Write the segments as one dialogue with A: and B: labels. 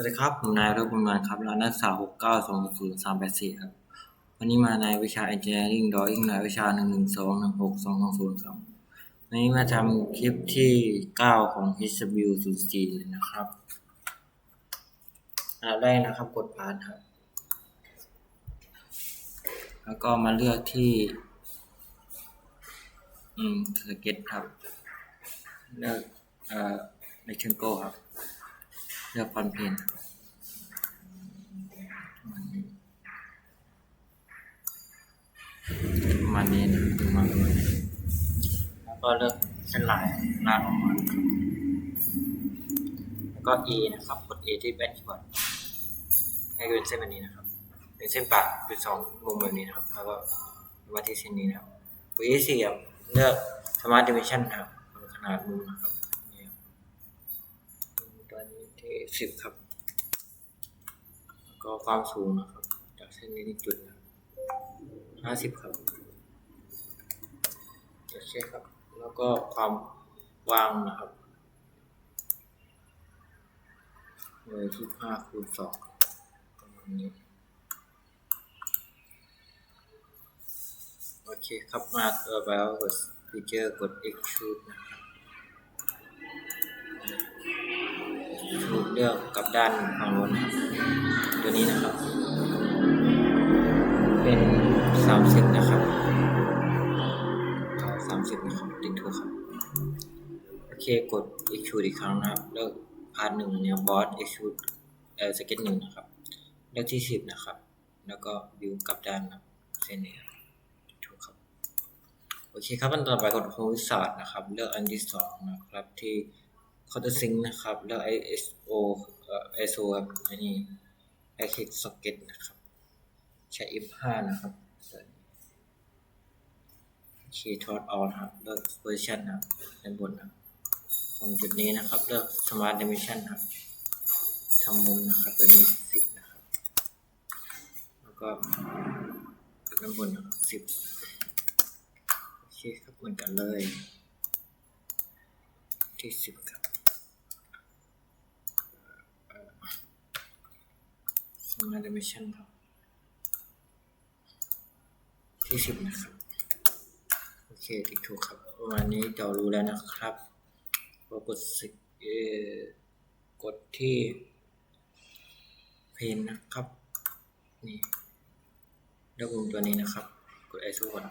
A: สวัสดีครับผมนายรุ่งบุญมาครับรหัสนักศึกษา6920384ครับวันนี้มาในวิชา Engineering Drawing ในวิชา112162220ครับวันนี้มาทำคลิปที่9ของ HW04 เลยนะครับอันดับแรกนะครับกดพาสครับแล้วก็มาเลือกที่สเก็ตครับเลือกrectangle ครับเลือกฟอนต์เพนประมาณนี้นะดึงมาประมาณนี้แล้วก็เลือกเส้นลายลากออกมาแล้วก็ A นะครับกด A ที่แป้นคีย์บอร์ดให้เป็นเส้นแบบนี้นะครับเป็นเส้นปากเป็นสองมุมแบบนี้นะครับแล้วก็มาที่เส้นนี้นะครับกด E4 เลือก Smart Dimension ครับขนาดมุมนะครับนี่ตัวนี้ที่10ครับแล้วก็ความสูงนะครับจากเส้นนี้ที่จุด50ครับโอเคครับแล้วก็ความวางนะครับเลยที่5คูณ2ประมาณนี้โอเคครับมาตัวแล้วกดฟีเจอร์กด extrude นะครับextrude เลือกกับด้านฝั่งโน้นนะครับตัวนี้นะครับเป็น30นะครับ30นะครับติ๊กถูกครับโอเคกด extrude อีกครั้งนะครับเลือกพาร์ท1เนี่ย boss extrudeสเก็ต1นะครับเลือกที่10นะครับแล้วก็วิวกับด้านนะเส้นนี้ถูกครับโอเคครับอันต่อไปกดโฮมวิสาร์ดนะครับเลือกอันที่2นะครับที่คอร์ดซิงค์นะครับเลือก ISO ครับอันนี้ Acrylic Socket นะครับใช้ F5 นะครับคีย์ทอดออนครับเลือก Position นะครับด้านบนนะตรงจุดนี้นะครับเลือก Smart Dimension ครับทำมุมนะครับตัวนี้10นะครับแล้วก็ด้านบนนะครับ10โอเคครับเหมือนกันเลยที่10ครับSmart Dimension ครับที่10นะครับโอเคติ๊กถูกครับประมาณนี้เรารู้แล้วนะครับก็กดกดที่เพนนะครับนี่เลือกมุมตัวนี้นะครับกด ISO ก่อน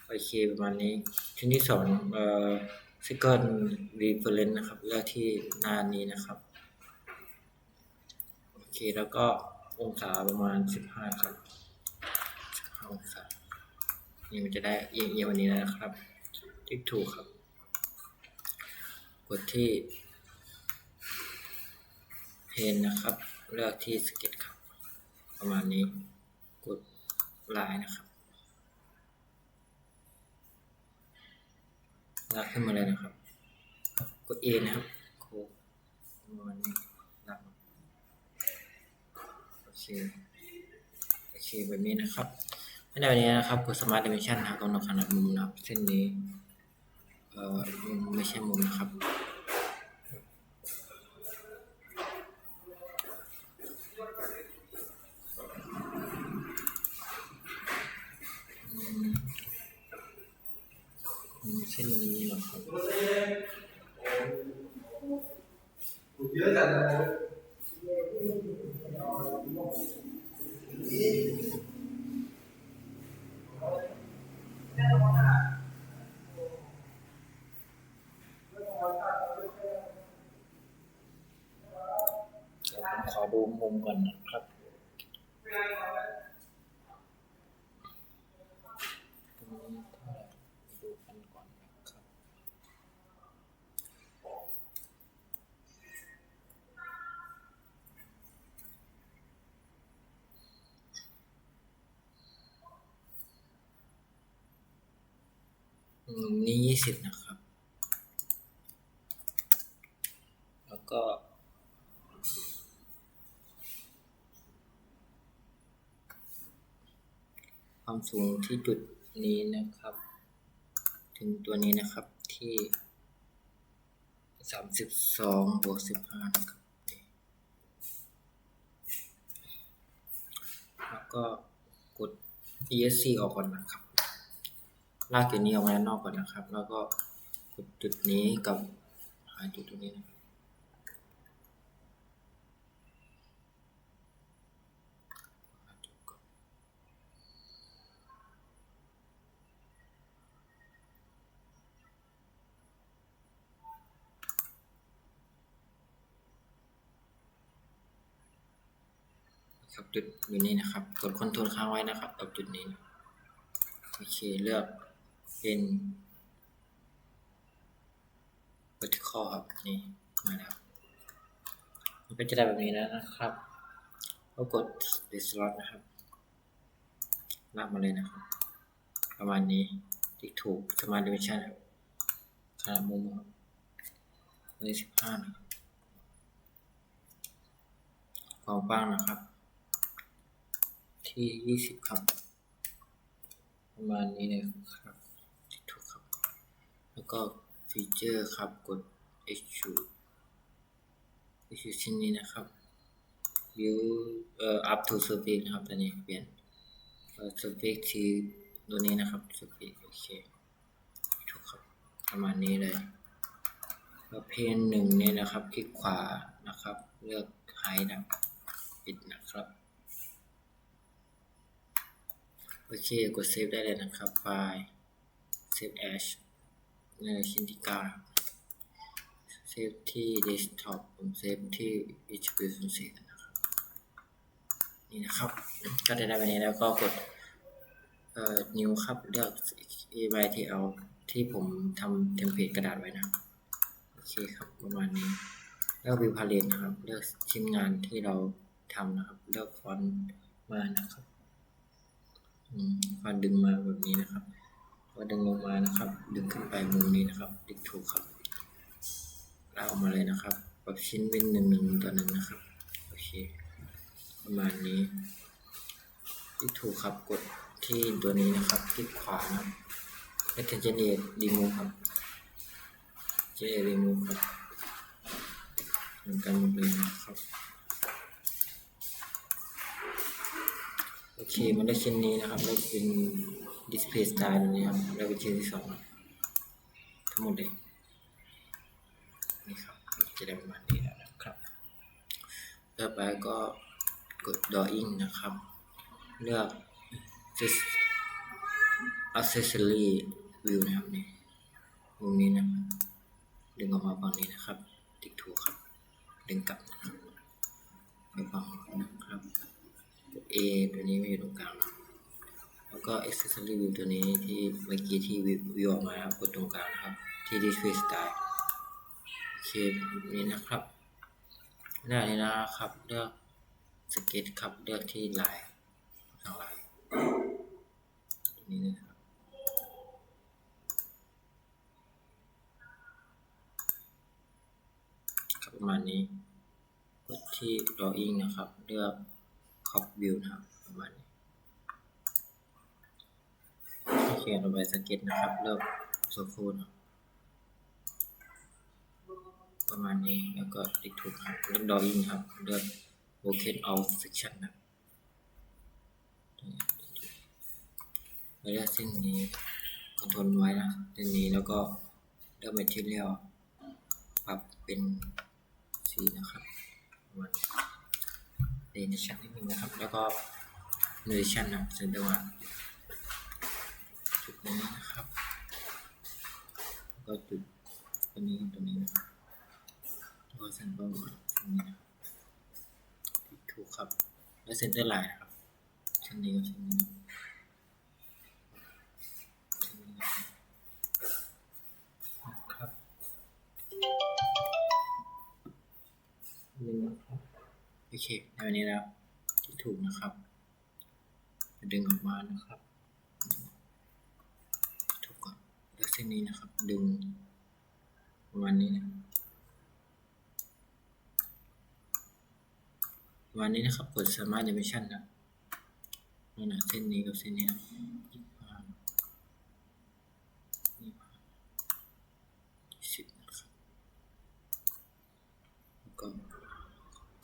A: โอเคประมาณนี้ชิ้นที่2Second Reference นะครับเลือกที่หน้านี้นะครับโอเคแล้วก็องศาประมาณ15ครับ15องศานี่มันจะได้เอียงๆวันนี้นะครับติ๊กถูกครับกดที่เพนนะครับเลือกที่สเก็ตครับประมาณนี้กดลายนะครับลากขึ้นมาเลยนะครับกด A นะครับโค้งประมาณนี้ลากโอเคแบบนี้นะครับในแบบนี้นะครับกด Smart Dimension นะครับกำหนดขนาดมุมนะครับเส้นนี้ไม่ใช่มุมนะครับเส้นนี้เหรอครับเยอะจังเลยผมขอดูมุมก่อนนะครับดูกันก่อนนะครับนี่20นะครับแล้วก็ความสูงที่จุดนี้นะครับถึงตัวนี้นะครับที่32 บวก 15นะครับ ก็กด ESC ออกก่อนนะครับลากจุดนี้ออกมาด้านนอกก่อนนะครับ แล้วก็กดจุดนี้กับหาจุดตรงนี้นะครับจุดอยู่นี้นะครับกด Ctrl ค้างไว้นะครับกับจุดนี้โอเคเลือกเป็น vertical ครับนี่มาแล้วมันก็จะได้แบบนี้แล้วนะครับก็กด slot นะครับลากมาเลยนะครับประมาณนี้ติ๊กถูก Smart Dimension ครับขนาดมุมครับเลย15นะครับความกว้างนะครับที่20ครับประมาณนี้เลยครับติ๊กถูกครับแล้วก็ฟีเจอร์ครับกด extrude ชิ้นนี้นะครับ view up to surface นะครับตอนนี้เปลี่ยนsurface ที่ตัวนี้นะครับ surface โอเคถูกครับประมาณนี้เลยแล้วเพนหนึ่งเนี่ยนะครับคลิกขวานะครับเลือก hide นะปิดนะครับโอเคกดเซฟได้เลยนะครับไฟล์ save as ในชิ้นที่9เซฟที่ desktop ผมเซฟที่ HP 04นะครับนี่นะครับก็ได้แบบนี้แล้วก็กดนิ้วครับเลือก EYTL ที่ผมทำเทมเพลตกระดาษไว้นะโอเคครับประมาณนี้เลือก View Palette นะครับเลือกชิ้นงานที่เราทำนะครับเลือกฟอนต์มานะครับดึงมาแบบนี้นะครับพอดึงลงมานะครับดึงขึ้นไปมุมนี้นะครับติ๊กถูกครับลากออกมาเลยนะครับปรับชิ้นเป็น1:1นะครับโอเคประมาณนี้ติ๊กถูกครับกดที่ตัวนี้นะครับคลิกขวานะครับและ Generate Remove ครับ Generate Remove ครับเหมือนกันหมดเลยนะครับโอเคมันได้ชิ้นนี้นะครับได้เป็น Display Style ตัวนี้ครับได้เป็นชิ้นที่2ทั้งหมดเลยนี่ครับจะได้ประมาณนี้แล้วนะครับต่อไปก็กด Drawing นะครับเลือก Accessory View นะครับนี่มุมนี้นะดึงออกมาฝั่งนี้นะครับติ๊กถูกครับดึงกลับนะครับไปฝั่งนะครับกด A ตัวนี้ไม่อยู่ตรงกลางแล้วก็ Accessory View ตัวนี้ที่เมื่อกี้ที่วิวออกมาครับกดตรงกลางนะครับที่ Display Style โอเคนี้นะครับได้เลยนะครับเลือกสเก็ตครับเลือกที่ลายทางลายตัวนี้นะครับครับประมาณนี้กดที่ drawing นะครับเลือก crop view นะครับประมาณนี้เขียนลงไปสเก็ตนะครับเลือกโซโฟนประมาณนี้แล้วก็ติ๊กถูกครับเลือก drawing ครับเลือก broken out section นะเลือกเส้นนี้คอนโทรลไว้นะเส้นนี้แล้วก็เลือก material ปรับเป็นสีนะครับวันเรนชั่นนิดนึงนะครับแล้วก็เนเรชั่นนะเซนเตอร์มาจุดนี้นะครับก็จุดตัวนี้กับตัวนี้นะครับแล้วก็เซนเตอร์มาตรงนี้นะถูกครับแล้วเซนเตอร์ไลน์นะครับชั้นนี้กับชั้นนี้นะครับนี่นะครับโอเคในวันนี้แล้วที่ถูกนะครับดึงออกมานะครับถูกก่อนแล้วเส้นนี้นะครับดึงประมาณนี้นะประมาณนี้นะครับกด Smart Dimension นะนั่นนะเส้นนี้กับเส้นนี้นะ10นะครับแล้วก็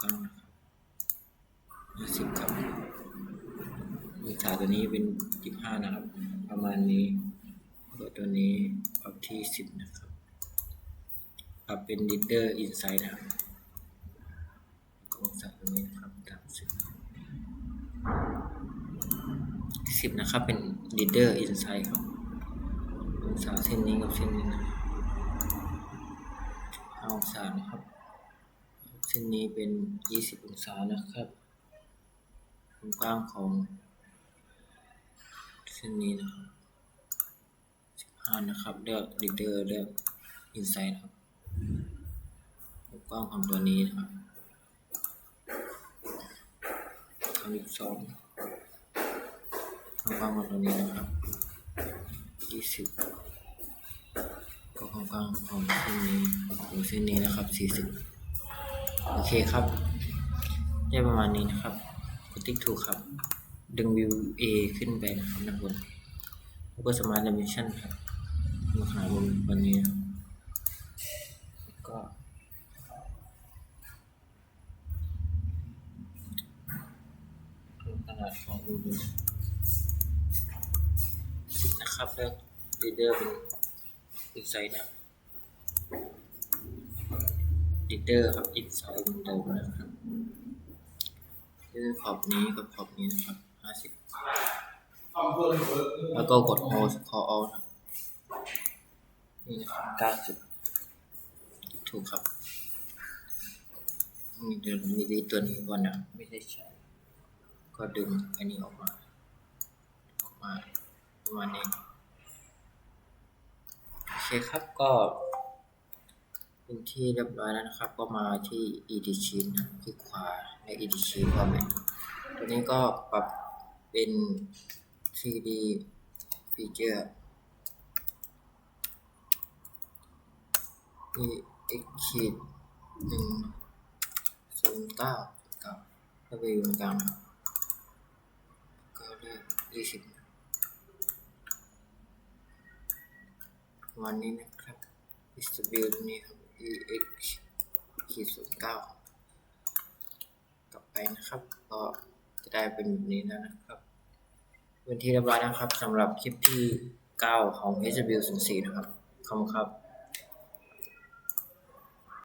A: 9นะครับ10ครับ องศาตัวนี้เป็น15นะครับประมาณนี้กดตัวนี้ปรับที่10นะครับปรับเป็น Reader Insight นะครับองศาตัวนี้นะครับ10นะครับเป็น Reader Insight ครับองศาเส้นนี้กับเส้นนี้นะ5องศานะครับเส้นนี้เป็น20องศานะครับความกว้างของเส้นนี้นะครับ15นะครับเลือก Reader เลือก Insight นะครับความกว้างของตัวนี้นะครับ32ความกว้างของตัวนี้นะครับ20ก็ความกว้างของเส้นนี้ถึงเส้นนี้นะครับ40โอเคครับได้ประมาณนี้นะครับกดติ๊กถูกครับดึงวิว A ขึ้นไปนะครับด้านบนแล้วก็สมาร์ทดิเมนชั่นครับมาหาบนวันนี้นะก็ขนาดของวิวนะครับแล้วลีดเดอร์เป็นอินไซด์นะลีดเดอร์ครับอินไซด์เหมือนเดิมนะครับคือขอบนี้กับขอบนี้นะครับ50แล้วก็กด Hold Call All ครับนี่นะครับ90ถูกครับเดี๋ยวมีลีดตัวนี้ก่อนนะไม่ได้ใช้ก็ดึงอันนี้ออกมาประมาณนี้โอเคครับก็เป็นที่เรียบร้อยแล้วนะครับก็มาที่ Edit Sheet นะคลิกขวาใน Edit Sheet Format ตัวนี้ก็ปรับเป็น 3D Feature EX 109กับแล้วไปอยู่ตรงกลางก็เลือก20วันนี้นะครับ Distribute นี้ครับ EX 09กลับไปนะครับก็จะได้เป็นแบบนี้แล้วนะครับเป็นที่เรียบร้อยนะครับสำหรับคลิปที่9ของ HW04 นะครับขอบคุณครับ